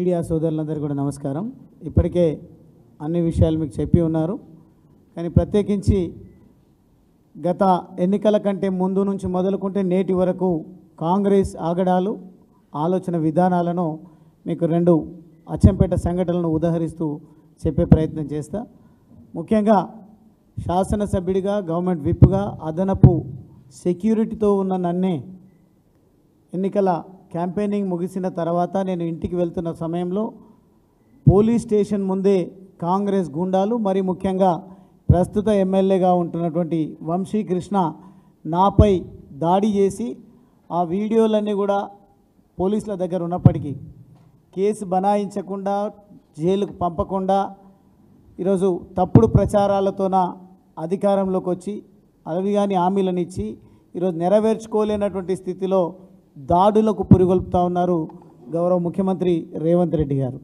Media సోదరులందరికీ కూడా నమస్కారం. ఇప్పటికే అన్ని విషయాలు మీకు చెప్పి ఉన్నారు, కానీ ప్రత్యేకించి గత ఎన్నికల కంటే ముందు నుంచి మొదలుకుంటే నేటి వరకు కాంగ్రెస్ ఆగడాలు ఆలోచన విధానాలను మీకు రెండు అచ్చంపేట సంఘటనలను ఉదాహరిస్తూ చెప్పే ప్రయత్నం చేస్తా. ముఖ్యంగా శాసనసభ్యుడిగా గవర్నమెంట్ విప్గా అదనపు సెక్యూరిటీతో ఉన్న నన్నే ఎన్నికల క్యాంపెయినింగ్ ముగిసిన తర్వాత నేను ఇంటికి వెళ్తున్న సమయంలో పోలీస్ స్టేషన్ ముందే కాంగ్రెస్ గుండాలు, మరి ముఖ్యంగా ప్రస్తుత ఎమ్మెల్యేగా ఉంటున్నటువంటి వంశీకృష్ణ నాపై దాడి చేసి ఆ వీడియోలన్నీ కూడా పోలీసుల దగ్గర ఉన్నప్పటికీ కేసు బనాయించకుండా జైలుకు పంపకుండా ఈరోజు తప్పుడు ప్రచారాలతోన అధికారంలోకి వచ్చి అవి కానీ హామీలను ఇచ్చి ఈరోజు నెరవేర్చుకోలేనటువంటి స్థితిలో దాడులకు పురిగొల్పుతూ ఉన్నారు గౌరవ ముఖ్యమంత్రి రేవంత్ రెడ్డి గారు.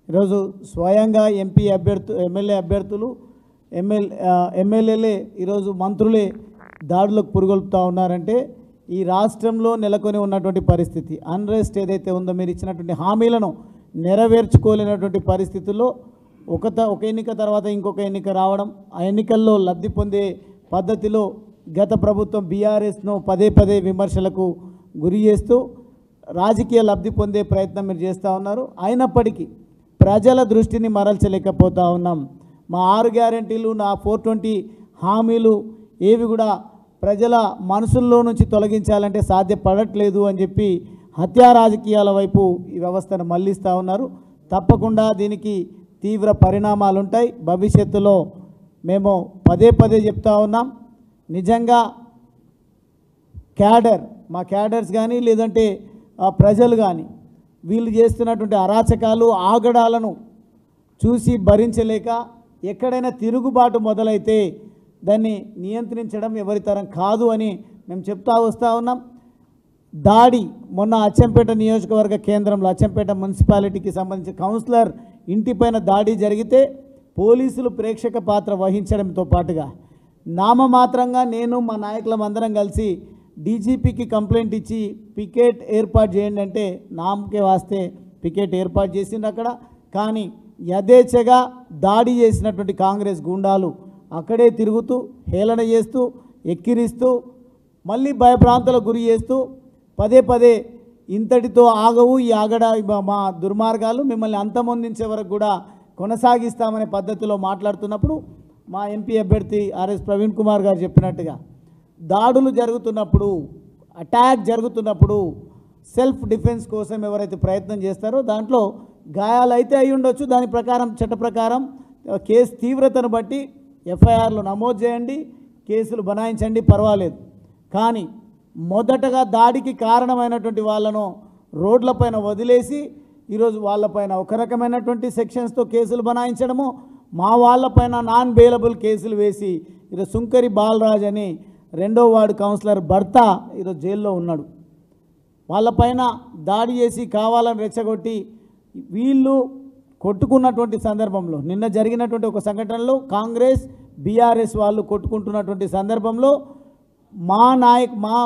ఈరోజు స్వయంగా ఎమ్మెల్యే అభ్యర్థులు ఎమ్మెల్యేలే ఈరోజు మంత్రులే దాడులకు పురిగొల్పుతూ ఉన్నారంటే ఈ రాష్ట్రంలో నెలకొని ఉన్నటువంటి పరిస్థితి, అన్రెస్ట్ ఏదైతే ఉందో, మీరు ఇచ్చినటువంటి హామీలను నెరవేర్చుకోలేనటువంటి పరిస్థితుల్లో ఒక ఎన్నిక తర్వాత ఇంకొక ఎన్నిక రావడం, ఆ ఎన్నికల్లో లబ్ధి పొందే పద్ధతిలో గత ప్రభుత్వం బీఆర్ఎస్ను పదే పదే విమర్శలకు గురి చేస్తూ రాజకీయ లబ్ధి పొందే ప్రయత్నం మీరు చేస్తూ ఉన్నారు. అయినప్పటికీ ప్రజల దృష్టిని మరల్చలేకపోతూ ఉన్నాం. మా 6 గ్యారెంటీలు, నా 420 హామీలు ఏవి కూడా ప్రజల మనసుల్లో నుంచి తొలగించాలంటే సాధ్యపడట్లేదు అని చెప్పి హత్యా రాజకీయాల వైపు ఈ వ్యవస్థను మళ్లిస్తూ ఉన్నారు. తప్పకుండా దీనికి తీవ్ర పరిణామాలు ఉంటాయి. భవిష్యత్తులో మేము పదే పదే చెప్తా ఉన్నాం, నిజంగా మా క్యాడర్స్ కానీ లేదంటే ప్రజలు కానీ వీళ్ళు చేస్తున్నటువంటి అరాచకాలు ఆగడాలను చూసి భరించలేక ఎక్కడైనా తిరుగుబాటు మొదలైతే దాన్ని నియంత్రించడం ఎవరి తరం కాదు అని మేము చెప్తా వస్తూ ఉన్నాం. దాడి మొన్న అచ్చంపేట నియోజకవర్గ కేంద్రంలో అచ్చంపేట మున్సిపాలిటీకి సంబంధించి కౌన్సిలర్ ఇంటిపైన దాడి జరిగితే పోలీసులు ప్రేక్షక పాత్ర వహించడంతో పాటుగా నామమాత్రంగా నేను మా నాయకులం అందరం కలిసి డీజీపీకి కంప్లైంట్ ఇచ్చి పికెట్ ఏర్పాటు చేయండి అంటే నామకే వాస్తే పికెట్ ఏర్పాటు చేసింది అక్కడ. కానీ యథేచ్ఛగా దాడి చేసినటువంటి కాంగ్రెస్ గుండాలు అక్కడే తిరుగుతూ హేళన చేస్తూ ఎక్కిరిస్తూ మళ్ళీ భయభ్రాంతులకు గురి చేస్తూ పదే పదే ఇంతటితో ఆగవు ఈ ఆగడ మా దుర్మార్గాలు, మిమ్మల్ని అంతమొందించే వరకు కూడా కొనసాగిస్తామనే పద్ధతిలో మాట్లాడుతున్నప్పుడు మా ఎంపీ అభ్యర్థి ఆర్ఎస్ ప్రవీణ్ కుమార్ గారు చెప్పినట్టుగా దాడులు జరుగుతున్నప్పుడు, అటాక్ జరుగుతున్నప్పుడు సెల్ఫ్ డిఫెన్స్ కోసం ఎవరైతే ప్రయత్నం చేస్తారో దాంట్లో గాయాలు అయితే అయి ఉండొచ్చు. దాని ప్రకారం చట్ట ప్రకారం కేసు తీవ్రతను బట్టి ఎఫ్ఐఆర్లు నమోదు చేయండి, కేసులు బనాయించండి, పర్వాలేదు. కానీ మొదటగా దాడికి కారణమైనటువంటి వాళ్ళను రోడ్లపైన వదిలేసి ఈరోజు వాళ్ళపైన ఒక రకమైనటువంటి సెక్షన్స్తో కేసులు బనాయించడము, మా వాళ్ళపైన నాన్ బెయిలబుల్ కేసులు వేసి ఈరోజు సుంకరి బాలరాజ్ అని 2వ వార్డు కౌన్సిలర్ భర్త ఈరోజు జైల్లో ఉన్నాడు. వాళ్ళపైన దాడి చేసి కావాలని రెచ్చగొట్టి వీళ్ళు కొట్టుకున్నటువంటి సందర్భంలో, నిన్న జరిగినటువంటి ఒక సంఘటనలో కాంగ్రెస్ బీఆర్ఎస్ వాళ్ళు కొట్టుకుంటున్నటువంటి సందర్భంలో మా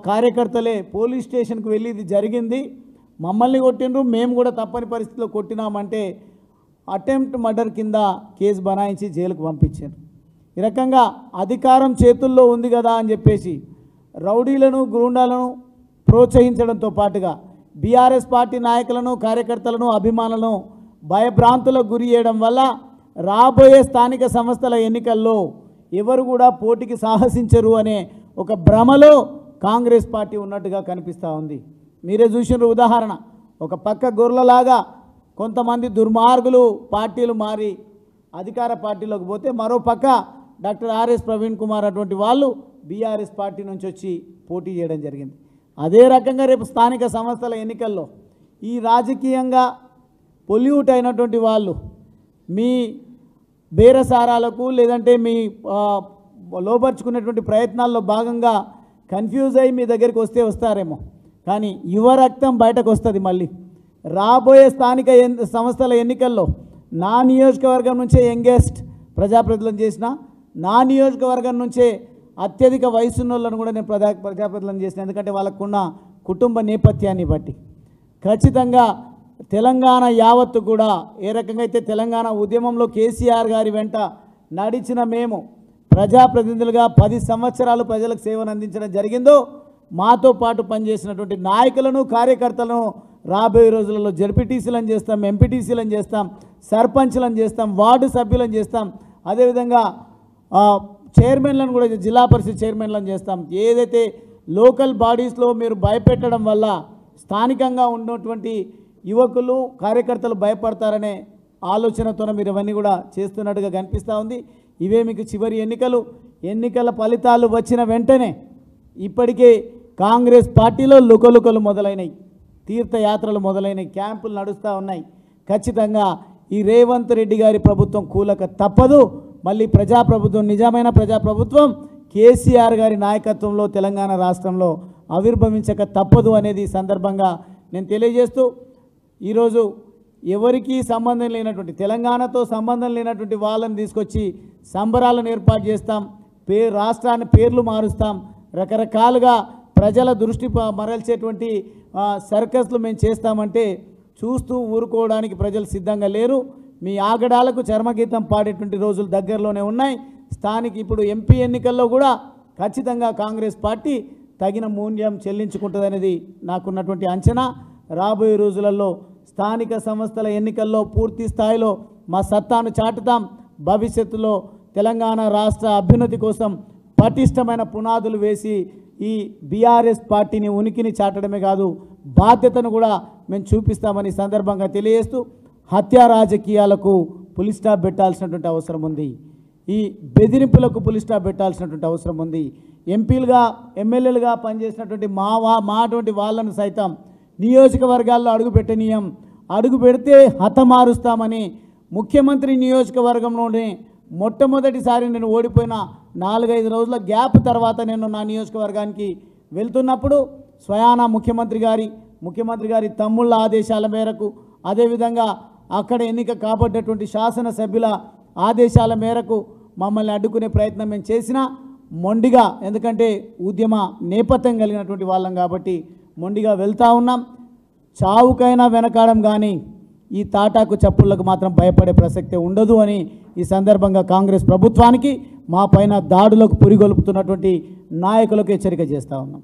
కార్యకర్తలే పోలీస్ స్టేషన్కి వెళ్ళి ఇది జరిగింది, మమ్మల్ని కొట్టిండ్రు, మేము కూడా తప్పని పరిస్థితిలో కొట్టినామంటే అటెంప్ట్ మర్డర్ కింద కేసు బనాయించి జైలుకు పంపించారు. ఈ రకంగా అధికారం చేతుల్లో ఉంది కదా అని చెప్పేసి రౌడీలను గూండాలను ప్రోత్సహించడంతో పాటుగా బీఆర్ఎస్ పార్టీ నాయకులను కార్యకర్తలను అభిమానులను భయభ్రాంతులకు గురి చేయడం వల్ల రాబోయే స్థానిక సంస్థల ఎన్నికల్లో ఎవరు కూడా పోటీకి సాహసించరు అనే ఒక భ్రమలో కాంగ్రెస్ పార్టీ ఉన్నట్టుగా కనిపిస్తూ ఉంది. మీరే చూసిన ఉదాహరణ, ఒక పక్క గొర్రెలాగా కొంతమంది దుర్మార్గులు పార్టీలు మారి అధికార పార్టీలోకి పోతే మరో పక్క డాక్టర్ ఆర్ఎస్ ప్రవీణ్ కుమార్ అటువంటి వాళ్ళు బీఆర్ఎస్ పార్టీ నుంచి వచ్చి పోటీ చేయడం జరిగింది. అదే రకంగా రేపు స్థానిక సంస్థల ఎన్నికల్లో ఈ రాజకీయంగా పొల్యూట్ అయినటువంటి వాళ్ళు మీ బేరసారాలకు లేదంటే మీ లోపరుచుకునేటువంటి ప్రయత్నాల్లో భాగంగా కన్ఫ్యూజ్ అయ్యి మీ దగ్గరికి వస్తారేమో, కానీ యువ రక్తం బయటకు వస్తుంది. మళ్ళీ రాబోయే స్థానిక సంస్థల ఎన్నికల్లో నా నియోజకవర్గం నుంచే యంగెస్ట్ ప్రజాప్రతినిధులను చేసిన, నా నియోజకవర్గం నుంచే అత్యధిక వయసున్న వాళ్ళను కూడా నేను ప్రజాప్రతినిధులను చేసిన, ఎందుకంటే వాళ్ళకున్న కుటుంబ నేపథ్యాన్ని బట్టి ఖచ్చితంగా తెలంగాణ యావత్తు కూడా ఏ రకంగా అయితే తెలంగాణ ఉద్యమంలో కేసీఆర్ గారి వెంట నడిచిన మేము ప్రజాప్రతినిధులుగా 10 సంవత్సరాలు ప్రజలకు సేవను అందించడం జరిగిందో, మాతో పాటు పనిచేసినటువంటి నాయకులను కార్యకర్తలను రాబోయే రోజులలో జడ్పీటీసీలను చేస్తాం, ఎంపీటీసీలను చేస్తాం, సర్పంచ్లను చేస్తాం, వార్డు సభ్యులను చేస్తాం, అదేవిధంగా చైర్మన్లను కూడా జిల్లా పరిషత్ చైర్మన్లను చేస్తాం. ఏదైతే లోకల్ బాడీస్లో మీరు భయపెట్టడం వల్ల స్థానికంగా ఉన్నటువంటి యువకులు కార్యకర్తలు భయపడతారనే ఆలోచనతో మీరు ఇవన్నీ కూడా చేస్తున్నట్టుగా కనిపిస్తూ ఉంది. ఇవే మీకు చివరి ఎన్నికల ఫలితాలు వచ్చిన వెంటనే ఇప్పటికే కాంగ్రెస్ పార్టీలో లుకలుకలు మొదలైనవి, తీర్థయాత్రలు మొదలైనవి, క్యాంపులు నడుస్తూ ఉన్నాయి. ఖచ్చితంగా ఈ రేవంత్ రెడ్డి గారి ప్రభుత్వం కూలక తప్పదు. మళ్ళీ ప్రజాప్రభుత్వం, నిజమైన ప్రజాప్రభుత్వం కేసీఆర్ గారి నాయకత్వంలో తెలంగాణ రాష్ట్రంలో ఆవిర్భవించక తప్పదు అనేది సందర్భంగా నేను తెలియజేస్తూ, ఈరోజు ఎవరికీ సంబంధం లేనటువంటి, తెలంగాణతో సంబంధం లేనటువంటి వాళ్ళని తీసుకొచ్చి సంబరాలను ఏర్పాటు చేస్తాం, రాష్ట్రాన్ని పేర్లు మారుస్తాం, రకరకాలుగా ప్రజల దృష్టి మరల్చేటువంటి సర్కస్లు మేము చేస్తామంటే చూస్తూ ఊరుకోవడానికి ప్రజలు సిద్ధంగా లేరు. మీ ఆగడాలకు చర్మగీతం పాడేటువంటి రోజులు దగ్గరలోనే ఉన్నాయి. స్థానిక ఇప్పుడు ఎంపీ ఎన్నికల్లో కూడా ఖచ్చితంగా కాంగ్రెస్ పార్టీ తగిన మూల్యం చెల్లించుకుంటుందనేది నాకున్నటువంటి అంచనా. రాబోయే రోజులలో స్థానిక సంస్థల ఎన్నికల్లో పూర్తి స్థాయిలో మా సత్తాను చాటుతాం. భవిష్యత్తులో తెలంగాణ రాష్ట్ర అభ్యున్నతి కోసం పటిష్టమైన పునాదులు వేసి ఈ బీఆర్ఎస్ పార్టీని ఉనికిని చాటడమే కాదు, బాధ్యతను కూడా మేము చూపిస్తామని సందర్భంగా తెలియజేస్తూ, హత్యా రాజకీయాలకు పులి స్టాప్ పెట్టాల్సినటువంటి అవసరం ఉంది. ఈ బెదిరింపులకు పులి స్టాప్ పెట్టాల్సినటువంటి అవసరం ఉంది. ఎంపీలుగా ఎమ్మెల్యేలుగా పనిచేసినటువంటి మాటువంటి వాళ్ళను సైతం నియోజకవర్గాల్లో అడుగుపెట్టనీయం, అడుగు పెడితే హతమారుస్తామని ముఖ్యమంత్రి నియోజకవర్గంలోనే మొట్టమొదటిసారి నేను ఓడిపోయిన 4-5 రోజుల గ్యాప్ తర్వాత నేను నా నియోజకవర్గానికి వెళ్తున్నప్పుడు స్వయానా ముఖ్యమంత్రి గారి తమ్ముళ్ళ ఆదేశాల మేరకు, అదేవిధంగా అక్కడ ఎన్నిక కాబడ్డటువంటి శాసనసభ్యుల ఆదేశాల మేరకు మమ్మల్ని అడ్డుకునే ప్రయత్నం మేము చేసినా మొండిగా, ఎందుకంటే ఉద్యమ నేపథ్యం కలిగినటువంటి వాళ్ళం కాబట్టి మొండిగా వెళ్తూ ఉన్నాం. చావుకైనా వెనకాడం కానీ ఈ తాటాకు చప్పుళ్లకు మాత్రం భయపడే ప్రసక్తే ఉండదు అని ఈ సందర్భంగా కాంగ్రెస్ ప్రభుత్వానికి, మా పైన దాడులకు పురిగొల్పుతున్నటువంటి నాయకులకు హెచ్చరిక చేస్తూ ఉన్నాం.